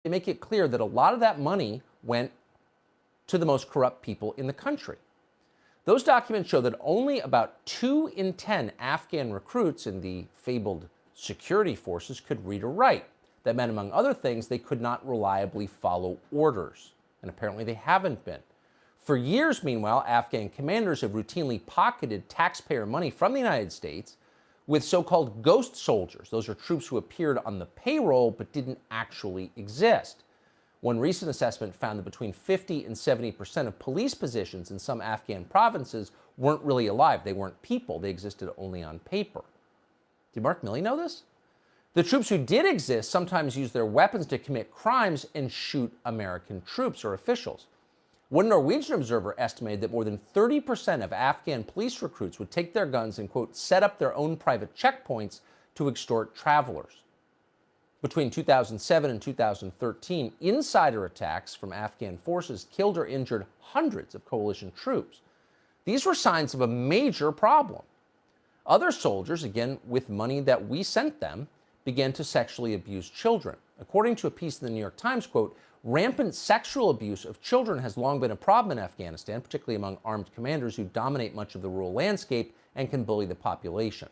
they make it clear that a lot of that money went to the most corrupt people in the country. Those documents show that only about 2 in 10 Afghan recruits in the fabled security forces could read or write. That meant, among other things, they could not reliably follow orders. And apparently they haven't been. For years, meanwhile, Afghan commanders have routinely pocketed taxpayer money from the United States with so-called ghost soldiers. Those are troops who appeared on the payroll but didn't actually exist. One recent assessment found that between 50 and 70% of police positions in some Afghan provinces weren't really alive. They weren't people. They existed only on paper. Did Mark Milley know this? The troops who did exist sometimes used their weapons to commit crimes and shoot American troops or officials. One Norwegian observer estimated that more than 30% of Afghan police recruits would take their guns and, quote, set up their own private checkpoints to extort travelers. Between 2007 and 2013, insider attacks from Afghan forces killed or injured hundreds of coalition troops. These were signs of a major problem. Other soldiers, again with money that we sent them, began to sexually abuse children. According to a piece in the New York Times, quote, rampant sexual abuse of children has long been a problem in Afghanistan, particularly among armed commanders who dominate much of the rural landscape and can bully the population.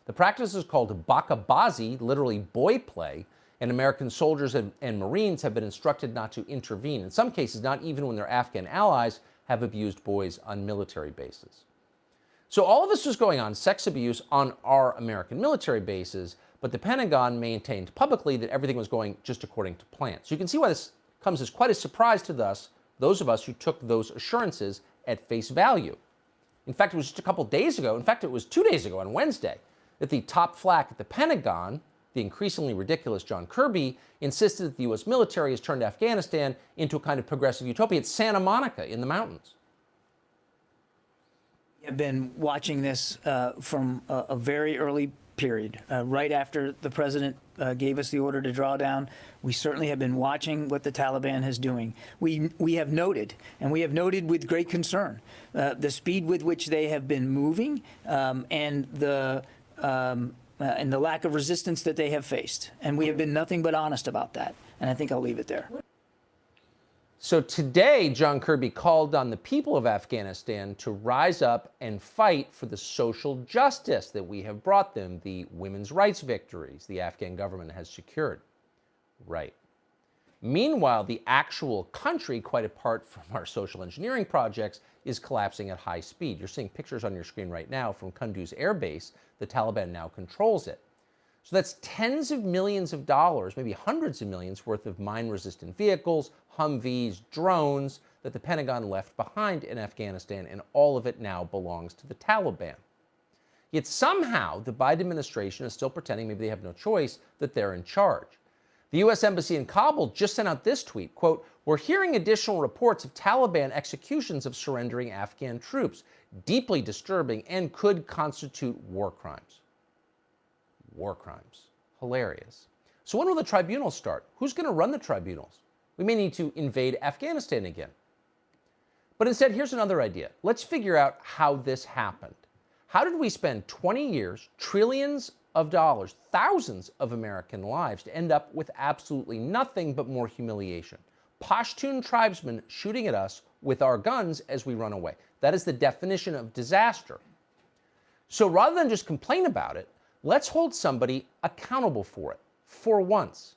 The practice is called bakabazi, literally boy play, and American soldiers and Marines have been instructed not to intervene. In some cases, not even when their Afghan allies have abused boys on military bases. So all of this was going on, sex abuse on our American military bases, but the Pentagon maintained publicly that everything was going just according to plan. So you can see why this comes as quite a surprise to those of us who took those assurances at face value. In fact, it was just a couple days ago, in fact, it was 2 days ago on Wednesday, that the top flack at the Pentagon, the increasingly ridiculous John Kirby, insisted that the U.S. military has turned Afghanistan into a kind of progressive utopia. It's Santa Monica in the mountains. I've been watching this from a very early period. Right after the president gave us the order to draw down, we certainly have been watching what the Taliban is doing. We have noted, and we have noted with great concern, the speed with which they have been moving and the lack of resistance that they have faced. And we have been nothing but honest about that. And I think I'll leave it there. So today, John Kirby called on the people of Afghanistan to rise up and fight for the social justice that we have brought them, the women's rights victories the Afghan government has secured. Right. Meanwhile, the actual country, quite apart from our social engineering projects, is collapsing at high speed. You're seeing pictures on your screen right now from Kunduz Air Base. The Taliban now controls it. So that's tens of millions of dollars, maybe hundreds of millions worth of mine-resistant vehicles, Humvees, drones that the Pentagon left behind in Afghanistan, and all of it now belongs to the Taliban. Yet somehow the Biden administration is still pretending maybe they have no choice, that they're in charge. The U.S. Embassy in Kabul just sent out this tweet, quote, "We're hearing additional reports of Taliban executions of surrendering Afghan troops, deeply disturbing and could constitute war crimes." War crimes. Hilarious. So when will the tribunals start? Who's going to run the tribunals? We may need to invade Afghanistan again. But instead, here's another idea. Let's figure out how this happened. How did we spend 20 years, trillions of dollars, thousands of American lives to end up with absolutely nothing but more humiliation? Pashtun tribesmen shooting at us with our guns as we run away. That is the definition of disaster. So rather than just complain about it, let's hold somebody accountable for it, for once.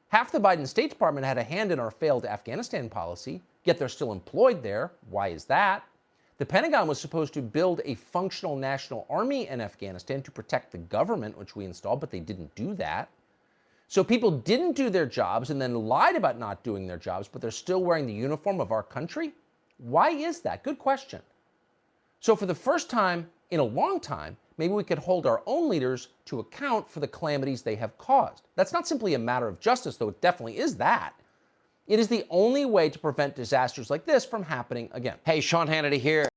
Half the Biden State Department had a hand in our failed Afghanistan policy, yet they're still employed there. Why is that? The Pentagon was supposed to build a functional national army in Afghanistan to protect the government, which we installed, but they didn't do that. So people didn't do their jobs and then lied about not doing their jobs, but they're still wearing the uniform of our country? Why is that? Good question. So for the first time in a long time, maybe we could hold our own leaders to account for the calamities they have caused. That's not simply a matter of justice, though it definitely is that. It is the only way to prevent disasters like this from happening again. Hey, Sean Hannity here.